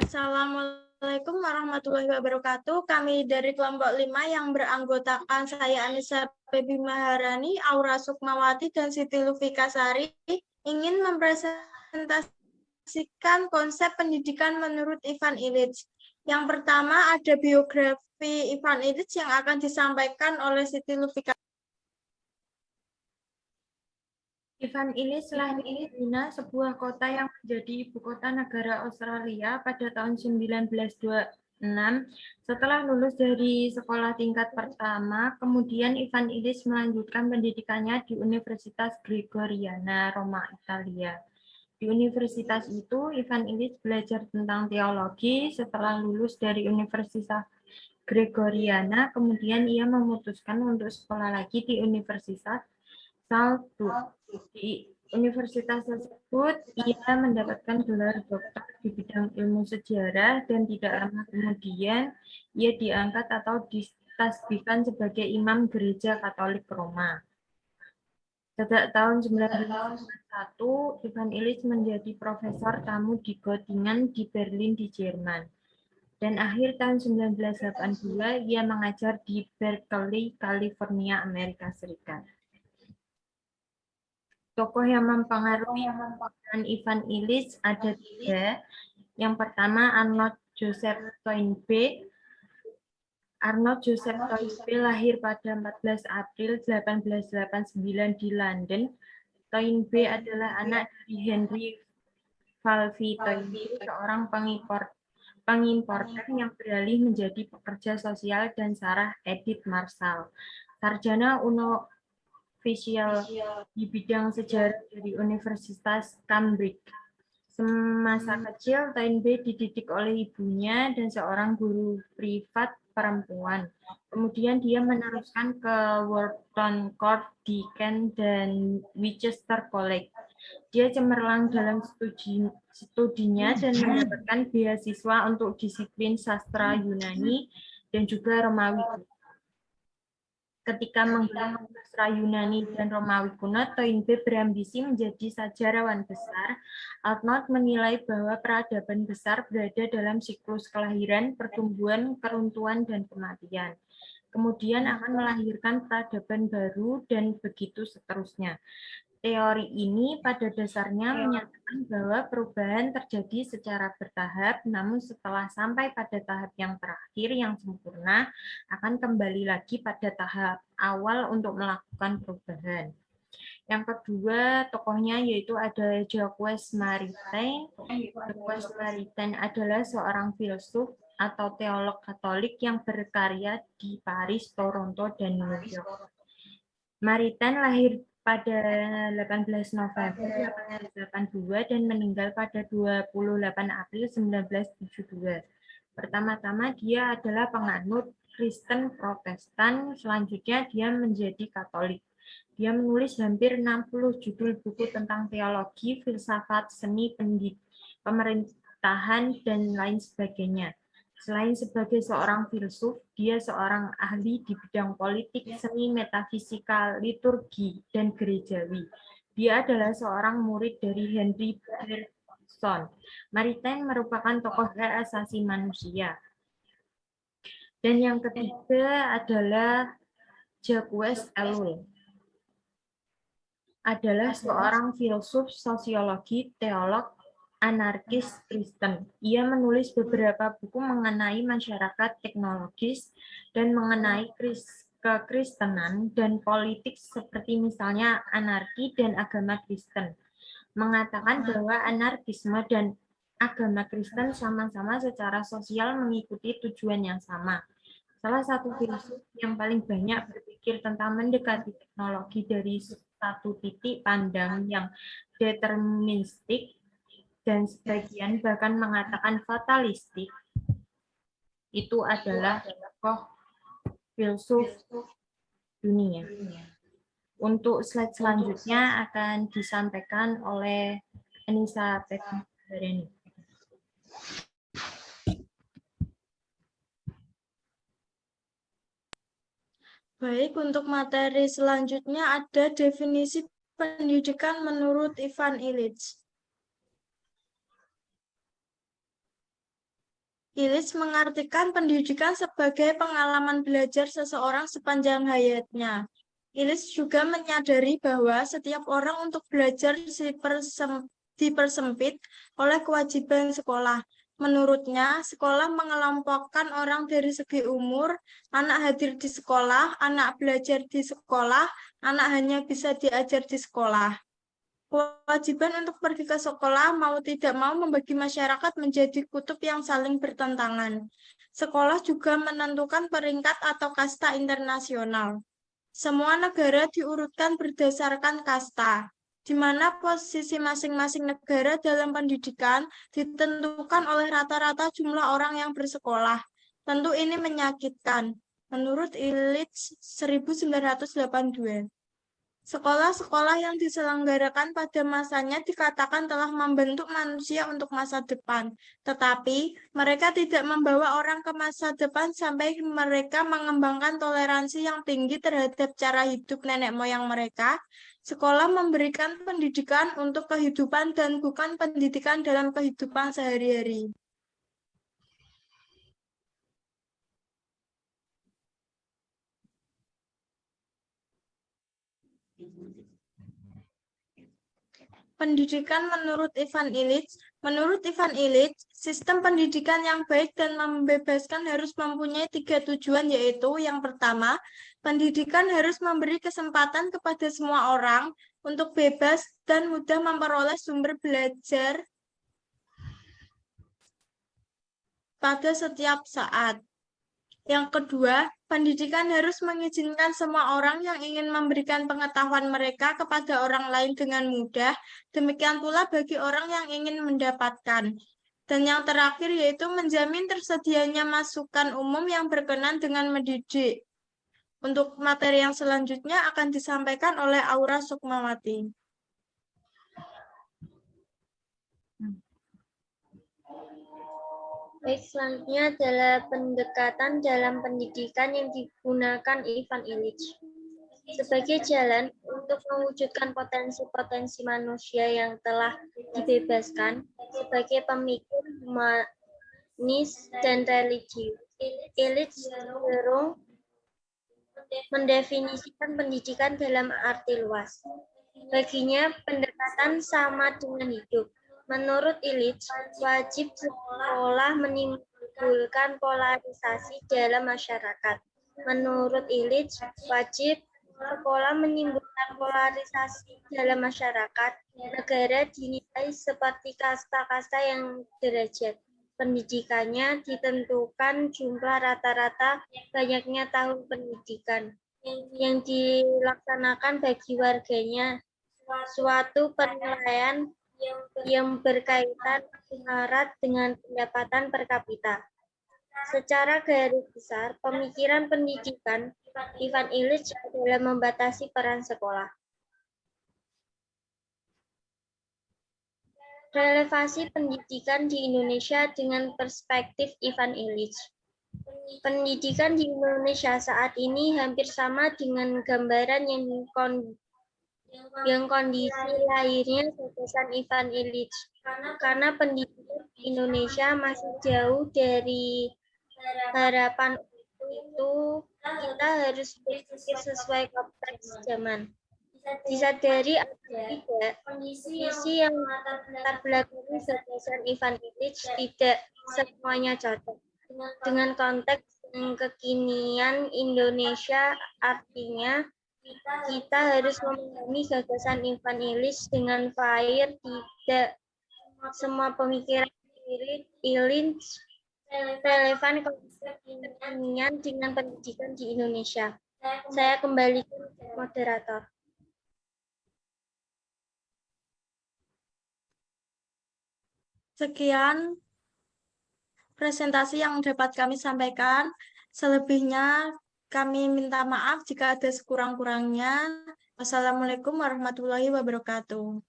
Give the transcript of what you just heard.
Assalamualaikum warahmatullahi wabarakatuh. Kami dari kelompok 5 yang beranggotakan saya Anissa Febi Maharani, Aura Sukmawati, dan Siti Lufikasari ingin mempresentasikan konsep pendidikan menurut Ivan Illich. Yang pertama ada biografi Ivan Illich yang akan disampaikan oleh Siti Lufikasari. Ivan Illich lahir di Vienna, sebuah kota yang menjadi ibu kota negara Australia pada tahun 1926. Setelah lulus dari sekolah tingkat pertama, kemudian Ivan Illich melanjutkan pendidikannya di Universitas Gregoriana, Roma, Italia. Di universitas itu, Ivan Illich belajar tentang teologi. Setelah lulus dari Universitas Gregoriana, kemudian ia memutuskan untuk sekolah lagi di Universitas Salzburg. Di universitas tersebut, ia mendapatkan gelar doktor di bidang ilmu sejarah dan tidak lama kemudian ia diangkat atau ditasbihkan sebagai imam gereja Katolik Roma. Sejak tahun 1991, Ivan Illich menjadi profesor tamu di Göttingen di Berlin di Jerman. Dan akhir tahun 1982, ia mengajar di Berkeley, California, Amerika Serikat. Tokoh yang mempengaruhi pemikiran Ivan Illich ada 3. Yang pertama, Arnold Joseph Toynbee. Arnold Joseph Toynbee lahir pada 14 April 1889 di London. Toynbee adalah anak dari Henry Falvey Toynbee, seorang pengimporter yang beralih menjadi pekerja sosial, dan Sarah Edith Marshall, sarjana ofisial di bidang sejarah dari Universitas Cambridge. Semasa kecil, Toynbee dididik oleh ibunya dan seorang guru privat perempuan. Kemudian dia meneruskan ke Wharton Court di Kent dan Winchester College. Dia cemerlang dalam studinya dan mendapatkan beasiswa untuk disiplin sastra Yunani dan juga Romawi. Ketika menggelar sastra Yunani dan Romawi kuno, Toynbee berambisi menjadi sejarawan besar. Arnold menilai bahwa peradaban besar berada dalam siklus kelahiran, pertumbuhan, keruntuhan, dan kematian. Kemudian akan melahirkan peradaban baru, dan begitu seterusnya. Teori ini pada dasarnya menyatakan bahwa perubahan terjadi secara bertahap, namun setelah sampai pada tahap yang terakhir yang sempurna, akan kembali lagi pada tahap awal untuk melakukan perubahan. Yang kedua, tokohnya yaitu ada Jacques Maritain. Jacques Maritain adalah seorang filsuf atau teolog Katolik yang berkarya di Paris, Toronto, dan New York. Maritain lahir pada 18 November 1882 dan meninggal pada 28 April 1972. Pertama-tama dia adalah penganut Kristen Protestan, selanjutnya dia menjadi Katolik. Dia menulis hampir 60 judul buku tentang teologi, filsafat, seni, pemerintahan, dan lain sebagainya. Selain sebagai seorang filsuf, dia seorang ahli di bidang politik, seni, metafisika, liturgi, dan gerejawi. Dia adalah seorang murid dari Henry Bergson. Maritain merupakan tokoh hak asasi manusia. Dan yang ketiga adalah Jacques Ellul. Adalah seorang filsuf, sosiologi, teolog, anarkis Kristen. Ia menulis beberapa buku mengenai masyarakat teknologis dan mengenai kekristenan dan politik, seperti misalnya anarki dan agama Kristen. Mengatakan bahwa anarkisme dan agama Kristen sama-sama secara sosial mengikuti tujuan yang sama. Salah satu filsuf yang paling banyak berpikir tentang mendekati teknologi dari satu titik pandang yang deterministik dan sebagian bahkan mengatakan fatalistik, itu adalah tokoh filsuf dunia. Untuk slide selanjutnya akan disampaikan oleh Anissa Febi Maharani. Baik, untuk materi selanjutnya ada definisi pendidikan menurut Ivan Illich. Illich mengartikan pendidikan sebagai pengalaman belajar seseorang sepanjang hayatnya. Illich juga menyadari bahwa setiap orang untuk belajar dipersempit oleh kewajiban sekolah. Menurutnya, sekolah mengelompokkan orang dari segi umur, anak hadir di sekolah, anak belajar di sekolah, anak hanya bisa diajar di sekolah. Kewajiban untuk pergi ke sekolah mau tidak mau membagi masyarakat menjadi kutub yang saling bertentangan. Sekolah juga menentukan peringkat atau kasta internasional. Semua negara diurutkan berdasarkan kasta, di mana posisi masing-masing negara dalam pendidikan ditentukan oleh rata-rata jumlah orang yang bersekolah. Tentu ini menyakitkan, menurut Illich 1982. Sekolah-sekolah yang diselenggarakan pada masanya dikatakan telah membentuk manusia untuk masa depan, tetapi mereka tidak membawa orang ke masa depan sampai mereka mengembangkan toleransi yang tinggi terhadap cara hidup nenek moyang mereka. Sekolah memberikan pendidikan untuk kehidupan dan bukan pendidikan dalam kehidupan sehari-hari. Pendidikan menurut Ivan Illich. Menurut Ivan Illich, sistem pendidikan yang baik dan membebaskan harus mempunyai 3 tujuan, yaitu yang pertama, pendidikan harus memberi kesempatan kepada semua orang untuk bebas dan mudah memperoleh sumber belajar pada setiap saat. Yang kedua, pendidikan harus mengizinkan semua orang yang ingin memberikan pengetahuan mereka kepada orang lain dengan mudah, demikian pula bagi orang yang ingin mendapatkan. Dan yang terakhir yaitu menjamin tersedianya masukan umum yang berkenan dengan mendidik. Untuk materi yang selanjutnya akan disampaikan oleh Aura Sukmawati. Baik, selanjutnya adalah pendekatan dalam pendidikan yang digunakan Ivan Illich sebagai jalan untuk mewujudkan potensi-potensi manusia yang telah dibebaskan sebagai pemikir humanis dan religius. Illich cenderung mendefinisikan pendidikan dalam arti luas. Baginya, pendekatan sama dengan hidup. Menurut Illich, wajib sekolah menimbulkan polarisasi dalam masyarakat. Menurut Illich, wajib sekolah menimbulkan polarisasi dalam masyarakat. Negara dinilai seperti kasta-kasta yang derajat. Pendidikannya ditentukan jumlah rata-rata banyaknya tahun pendidikan yang dilaksanakan bagi warganya. Suatu penilaian yang berkaitan erat dengan pendapatan per kapita. Secara garis besar, pemikiran pendidikan Ivan Illich adalah membatasi peran sekolah. Relevansi pendidikan di Indonesia dengan perspektif Ivan Illich. Pendidikan di Indonesia saat ini hampir sama dengan gambaran yang kondisi lahirnya gagasan Ivan Illich. Karena pendidikan di Indonesia masih jauh dari harapan itu, kita harus berpikir sesuai konteks zaman. Disadari atau tidak, kondisi yang latar belakangi gagasan Ivan Illich tidak semuanya cocok dengan konteks dan kekinian Indonesia. Artinya, kita harus memahami gagasan Ivan Illich dengan fair. Tidak semua pemikiran Illich relevan kekinian dengan pendidikan di Indonesia. Saya kembali ke moderator. Sekian presentasi yang dapat kami sampaikan. Selebihnya kami minta maaf jika ada sekurang-kurangnya. Wassalamualaikum warahmatullahi wabarakatuh.